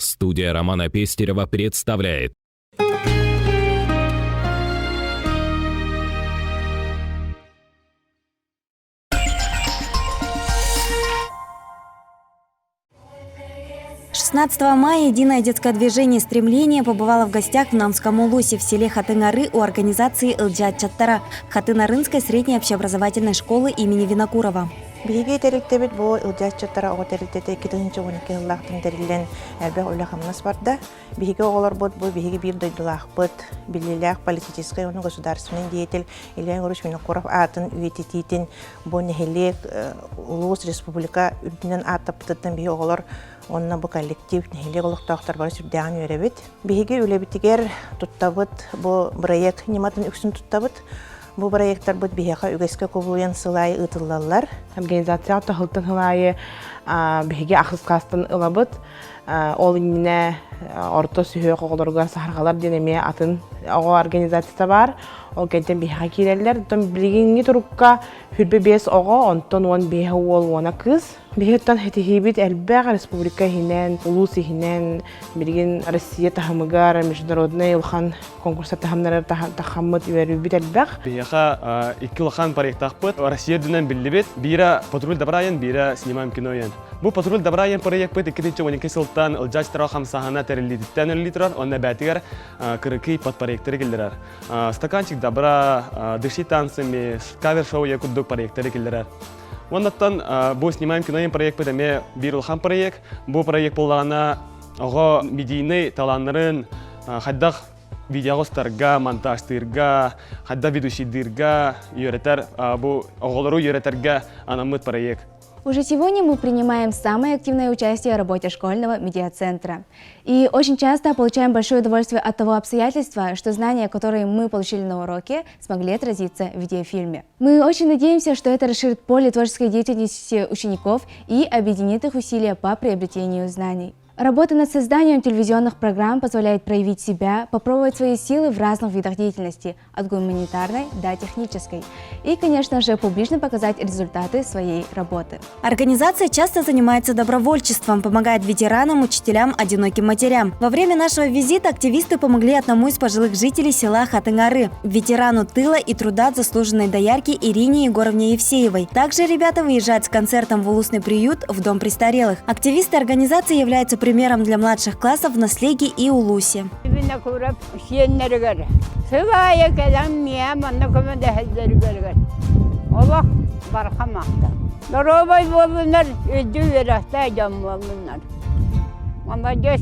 Студия Романа Пестерева представляет. «16 мая единое детское движение «Стремление» побывало в гостях в Намском Улусе в селе Хатын-Ары у организации «Ылжат-Чаттара» Хатын-Арынской средней общеобразовательной школы имени Винокурова. Биһиги терилтебит бу Ылжат-Чаттара о терилтете 2-12 ыллахтын терилен элбэх улахамнас барда. Биһиги оголор бут бу биһиги бир дойдулах бут билилях политический он государственный деятель Илья Егорович Винокуров атын үететитин бу нехелек Улус республика үрдүнен атаптыттын биһи оголор онна бу коллектив нехелек олуктаактар бары сүрдәгән өребит. Биһиги үлебитигер туттабыт бу проект нематын үксүн туттабыт. Бу проекттар бут биһига үгәскә кобулыян сылай ытыллалар. Организация тахылтын хылайы биһиге ахыскастын ылабыт. Ол инне орто сүйө коголоргар сахаргалар денеме атын ого организация бар. Ол кентен биһига киреллер. Тон билигинги турукка хүрбе бес ого онтон он биһига ол вона кыз. Биһиттан хетихибит элбәг республика хинен, улус хинен, билигин Россия тахамыгар международный улхан конкурса тахамнар тахаммыт үерүбит элбәг. Биһига икки улхан проекттах бут. Россия дүнен биллибит. Бира патруль добраян, бира снимаем киноян. Бу патруль добраян проект бут 2012 сылтан Ылжат-Чаттара хамсахана терилдиттен литрар, онна бәтигер кырыкый подпроекттер келдерер. Стаканчик добра, дыши танцами, кавер-шоу якуддук проекттер келдерер. Оннаттан бу снимаем киноян проект бут эме бир улхан проект. Бу проект боллагана ого медийный таланнарын хаддах видеогостарга, монтажтырга, хадда ведущийдырга үйрәтер, бу оголору үйрәтергә анамыт проект. Уже сегодня мы принимаем самое активное участие в работе школьного медиацентра. И очень часто получаем большое удовольствие от того обстоятельства, что знания, которые мы получили на уроке, смогли отразиться в видеофильме. Мы очень надеемся, что это расширит поле творческой деятельности учеников и объединит их усилия по приобретению знаний. Работа над созданием телевизионных программ позволяет проявить себя, попробовать свои силы в разных видах деятельности, от гуманитарной до технической. И, конечно же, публично показать результаты своей работы. Организация часто занимается добровольчеством, помогает ветеранам, учителям, одиноким матерям. Во время нашего визита активисты помогли одному из пожилых жителей села Хатын-Ары, ветерану тыла и труда заслуженной доярки Ирине Егоровне Евсеевой. Также ребята выезжают с концертом в улусный приют в дом престарелых. Активисты организации являются примером для младших классов в Наслеге и Улусе. Молодежь,